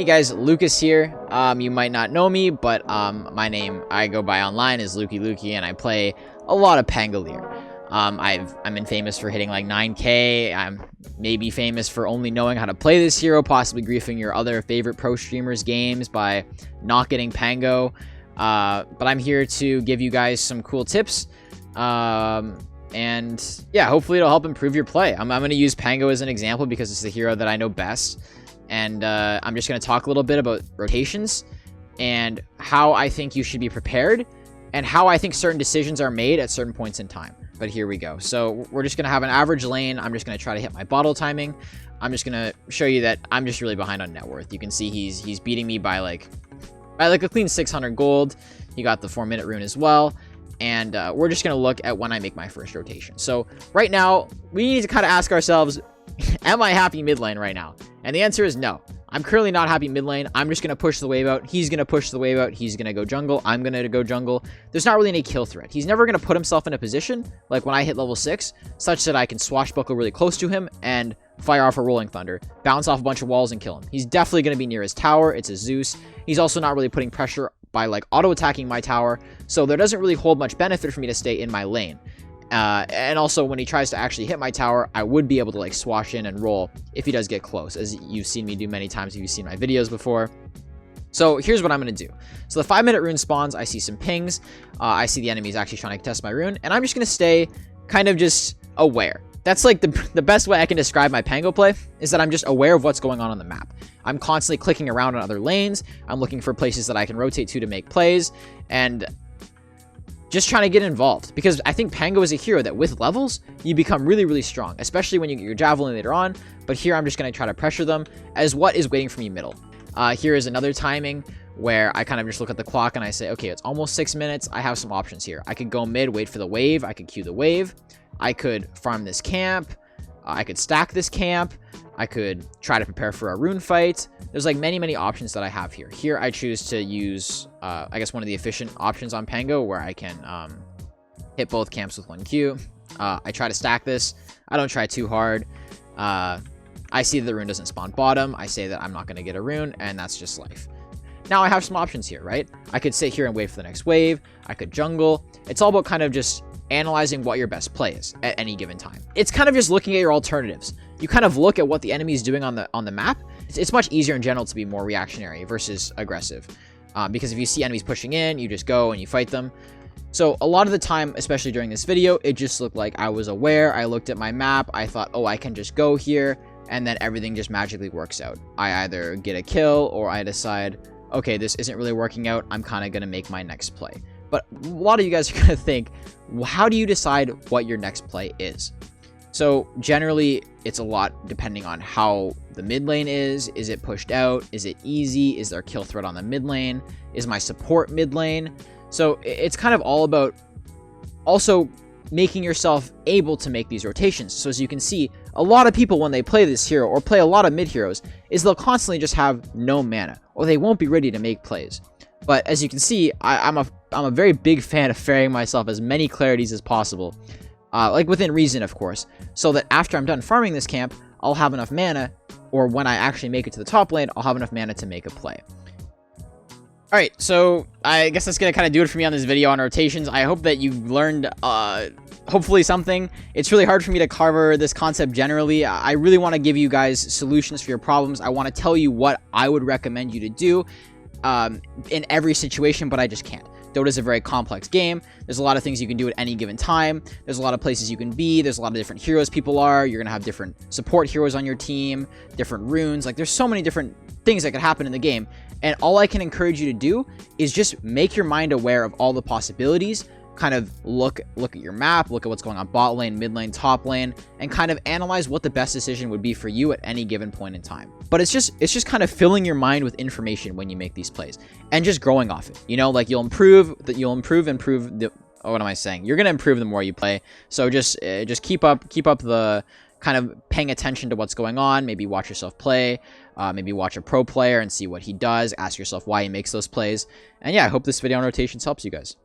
Hey guys, Lucas here. You might not know me, but my name I go by online is LukiLuki, and I play a lot of Pangolier. I'm been famous for hitting like 9K. I'm maybe famous for only knowing how to play this hero, possibly griefing your other favorite pro streamers' games by not getting Pango. But I'm here to give you guys some cool tips. And yeah, hopefully it'll help improve your play. I'm going to use Pango as an example because it's the hero that I know best. And I'm just going to talk a little bit about rotations and how I think you should be prepared and how I think certain decisions are made at certain points in time. But here we go. So we're just going to have an average lane. I'm just going to try to hit my bottle timing. I'm just going to show you that I'm just really behind on net worth. You can see he's beating me by like a clean 600 gold. He got the 4-minute rune as well. And we're just going to look at when I make my first rotation. So right now, we need to kind of ask ourselves, am I happy mid lane right now? And the answer is no. I'm currently not happy mid lane. I'm just going to push the wave out. He's going to push the wave out. He's going to go jungle. I'm going to go jungle. There's not really any kill threat. He's never going to put himself in a position, like when I hit level 6, such that I can swashbuckle really close to him and fire off a Rolling Thunder, bounce off a bunch of walls and kill him. He's definitely going to be near his tower. It's a Zeus. He's also not really putting pressure by like auto-attacking my tower, so there doesn't really hold much benefit for me to stay in my lane. And also, when he tries to actually hit my tower, I would be able to like swash in and roll if he does get close, as you've seen me do many times if you've seen my videos before. So here's what I'm going to do. So the 5-minute rune spawns, I see some pings, I see the enemies actually trying to contest my rune, and I'm just going to stay kind of just aware. That's like the best way I can describe my Pango play, is that I'm just aware of what's going on the map. I'm constantly clicking around on other lanes. I'm looking for places that I can rotate to make plays, and just trying to get involved, because I think Pango is a hero that with levels, you become really, really strong, especially when you get your javelin later on. But here I'm just going to try to pressure them as what is waiting for me middle. Here is another timing where I kind of just look at the clock and I say, okay, it's almost 6 minutes. I have some options here. I could go mid, wait for the wave. I could queue the wave. I could farm this camp. I could stack this camp. I could try to prepare for a rune fight. There's like many options that I have here. Here I choose to use, I guess, one of the efficient options on Pango where I can hit both camps with 1Q. I try to stack this. I don't try too hard. I see that the rune doesn't spawn bottom. I say that I'm not going to get a rune, and that's just life. Now I have some options here, right? I could sit here and wait for the next wave. I could jungle. It's all about kind of just analyzing what your best play is at any given time. It's kind of just looking at your alternatives. You kind of look at what the enemy is doing on the map. It's much easier in general to be more reactionary versus aggressive, because if you see enemies pushing in, you just go and you fight them. So a lot of the time, especially during this video, it just looked like I was aware. I looked at my map. I thought, oh, I can just go here, and then everything just magically works out. I either get a kill or I decide, okay, this isn't really working out. I'm kind of going to make my next play. But a lot of you guys are going to think, well, how do you decide what your next play is? So generally, it's a lot depending on how the mid lane is. Is it pushed out? Is it easy? Is there a kill threat on the mid lane? Is my support mid lane? So it's kind of all about also making yourself able to make these rotations. So as you can see, a lot of people when they play this hero or play a lot of mid heroes is they'll constantly just have no mana, or they won't be ready to make plays. But as you can see, I'm a very big fan of ferrying myself as many clarities as possible. Like within reason, of course, so that after I'm done farming this camp, I'll have enough mana, or when I actually make it to the top lane, I'll have enough mana to make a play. Alright, so I guess that's going to kind of do it for me on this video on rotations. I hope that you learned, hopefully something. It's really hard for me to cover this concept generally. I really want to give you guys solutions for your problems. I want to tell you what I would recommend you to do in every situation, but I just can't. Dota is a very complex game. There's a lot of things you can do at any given time. There's a lot of places you can be. There's a lot of different heroes people are. You're going to have different support heroes on your team, different runes. Like, there's so many different things that could happen in the game. And all I can encourage you to do is just make your mind aware of all the possibilities. Kind of look at your map, look at what's going on bot lane, mid lane, top lane, and kind of analyze what the best decision would be for you at any given point in time. But it's just kind of filling your mind with information when you make these plays and just growing off it. You know, like you'll improve the, oh, what am I saying? You're going to improve the more you play. So just keep up the kind of paying attention to what's going on. Maybe watch yourself play, maybe watch a pro player and see what he does. Ask yourself why he makes those plays. And yeah, I hope this video on rotations helps you guys.